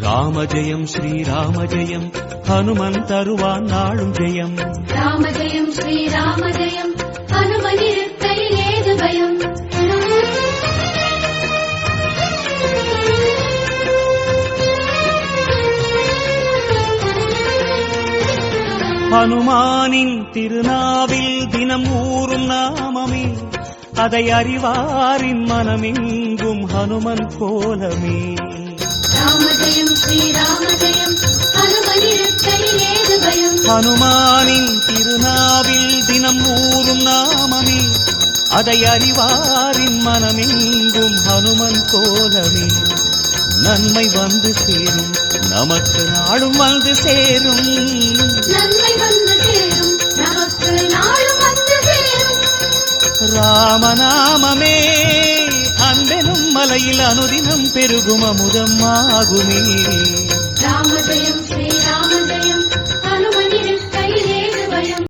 ராம ஜெயம் ஸ்ரீராம ஜெயம் ஹனுமன் தருவான் நாளும் ஜெயம். ராம ஜெயம் ஸ்ரீராம ஜெயம் ஹனுமன் இருக்கையில் ஏது பயம். ஹனுமானின் திருநாவில் தினம் ஊறும் நாமமே, அதை அறிவாரின் மனமெங்கும் ஹனுமன் கோலமே. ராம ஜெயம் ஸ்ரீராம ஜெயம் ஹனுமன் இருக்கையில் ஏது பயம். ஹனுமானின் திருநாவில் தினம் ஊறும் நாமமே, அதை அறிவாரின் மனமெங்கும் ஹனுமன் கோலமே. நன்மை வந்து சேரும், நமக்கு நாளும் வந்து சேரும். நன்மை வந்து சேரும், நமக்கு நாளும் வந்து சேரும். ராமநாமமே அன்பெனும் மலையில் அனுதினம் பெருகும் அமுதம் ஆகுமே.